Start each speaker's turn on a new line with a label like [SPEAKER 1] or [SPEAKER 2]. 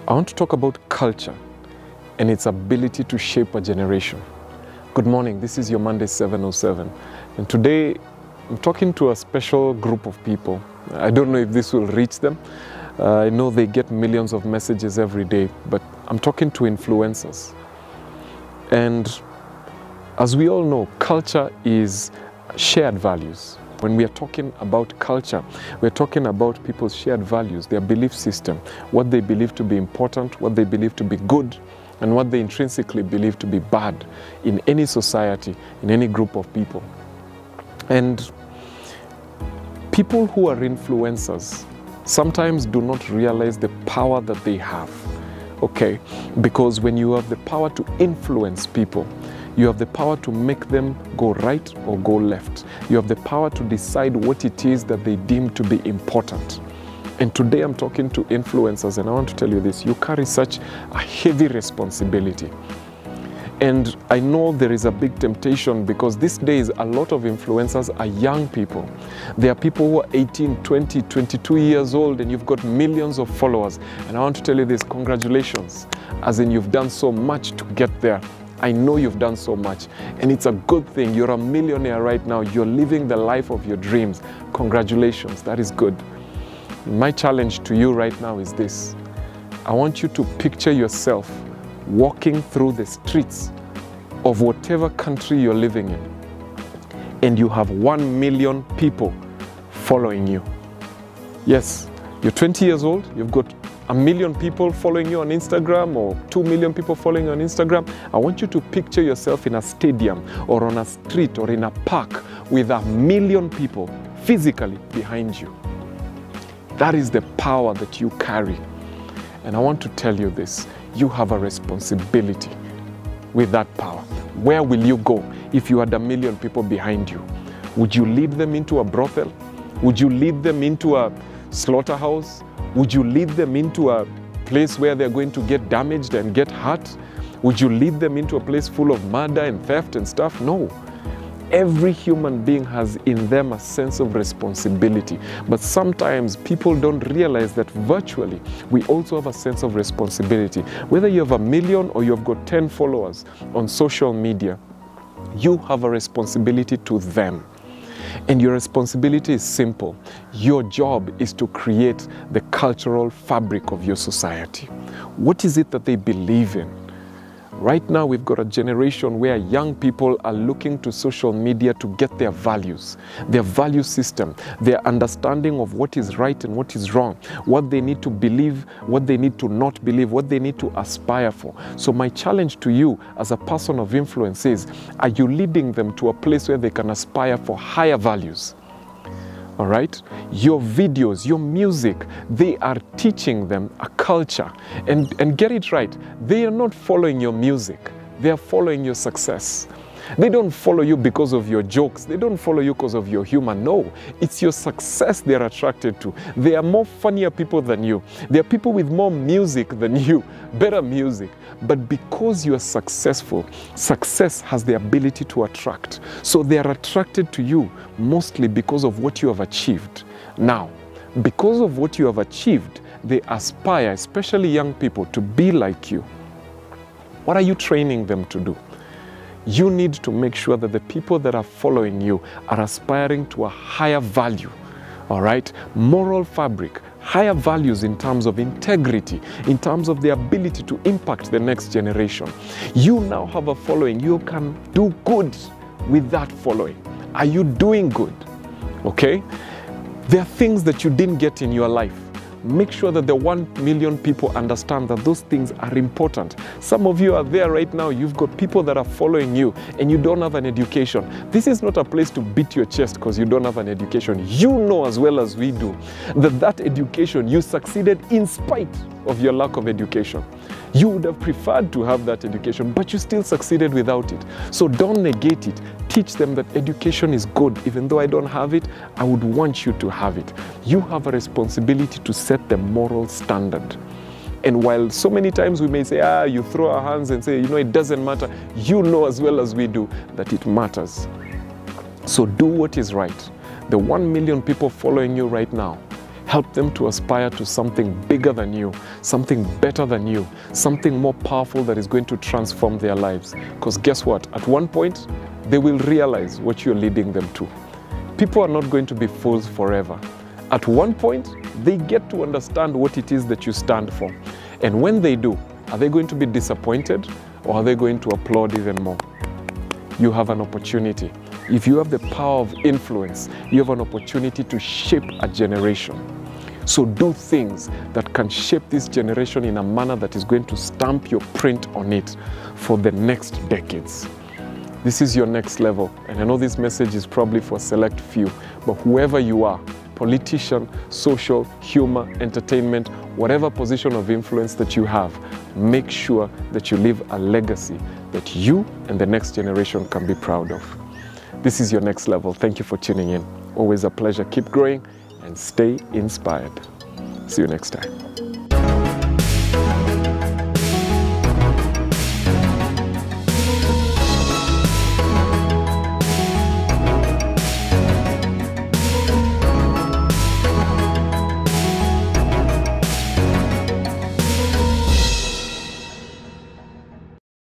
[SPEAKER 1] I want to talk about culture and its ability to shape a generation. Good morning, this is your Monday 707, and today I'm talking to a special group of people. I don't know if this will reach them. I know they get millions of messages every day, but I'm talking to influencers. And as we all know, culture is shared values. When we are talking about culture, we're talking about people's shared values, their belief system, what they believe to be important, what they believe to be good, and what they intrinsically believe to be bad in any society, in any group of people. And people who are influencers sometimes do not realize the power that they have, okay? Because when you have the power to influence people, you have the power to make them go right or go left. You have the power to decide what it is that they deem to be important. And today I'm talking to influencers, and I want to tell you this: you carry such a heavy responsibility. And I know there is a big temptation, because these days a lot of influencers are young people. There are people who are 18, 20, 22 years old, and you've got millions of followers. And I want to tell you this: congratulations, as in you've done so much to get there. I know you've done so much, and it's a good thing. You're a millionaire right now. You're living the life of your dreams. Congratulations, that is good. My challenge to you right now is this: I want you to picture yourself walking through the streets of whatever country you're living in, and you have 1 million people following you. Yes, you're 20 years old, you've got 1 million people following you on Instagram, or 2 million people following you on Instagram. I want you to picture yourself in a stadium or on a street or in a park with 1 million people physically behind you. That is the power that you carry. And I want to tell you this: you have a responsibility with that power. Where will you go if you had 1 million people behind you? Would you lead them into a brothel? Would you lead them into a slaughterhouse? Would you lead them into a place where they're going to get damaged and get hurt? Would you lead them into a place full of murder and theft and stuff? No. Every human being has in them a sense of responsibility. But sometimes people don't realize that virtually we also have a sense of responsibility. Whether you have 1 million or you've got 10 followers on social media, you have a responsibility to them. And your responsibility is simple. Your job is to create the cultural fabric of your society. What is it that they believe in? Right now, we've got a generation where young people are looking to social media to get their values, their value system, their understanding of what is right and what is wrong, what they need to believe, what they need to not believe, what they need to aspire for. So my challenge to you as a person of influence is, are you leading them to a place where they can aspire for higher values? All right? Your videos, your music, they are teaching them a culture. And get it right, they are not following your music. They are following your success. They don't follow you because of your jokes. They don't follow you because of your humor. No, it's your success they're attracted to. They are more funnier people than you. They are people with more music than you, better music. But because you are successful, success has the ability to attract. So they are attracted to you mostly because of what you have achieved. Now, because of what you have achieved, they aspire, especially young people, to be like you. What are you training them to do? You need to make sure that the people that are following you are aspiring to a higher value, all right? Moral fabric, higher values in terms of integrity, in terms of the ability to impact the next generation. You now have a following. You can do good with that following. Are you doing good? Okay? There are things that you didn't get in your life. Make sure that the 1 million people understand that those things are important. Some of you are there right now, you've got people that are following you and you don't have an education. This is not a place to beat your chest because you don't have an education. You know as well as we do that education, you succeeded in spite of your lack of education. You would have preferred to have that education, but you still succeeded without it. So don't negate it. Teach them that education is good. Even though I don't have it, I would want you to have it. You have a responsibility to set the moral standard. And while so many times we may say, you throw our hands and say, it doesn't matter, you know as well as we do that it matters. So do what is right. The 1 million people following you right now, Help them to aspire to something bigger than you, something better than you, something more powerful that is going to transform their lives. Because guess what? At one point, they will realize what you're leading them to. People are not going to be fools forever. At one point, they get to understand what it is that you stand for. And when they do, are they going to be disappointed or are they going to applaud even more? You have an opportunity. If you have the power of influence, you have an opportunity to shape a generation. So do things that can shape this generation in a manner that is going to stamp your print on it for the next decades. This is your next level. And I know this message is probably for a select few, but whoever you are, politician, social, humor, entertainment, whatever position of influence that you have, make sure that you leave a legacy that you and the next generation can be proud of. This is your next level. Thank you for tuning in. Always a pleasure. Keep growing and stay inspired. See you next time.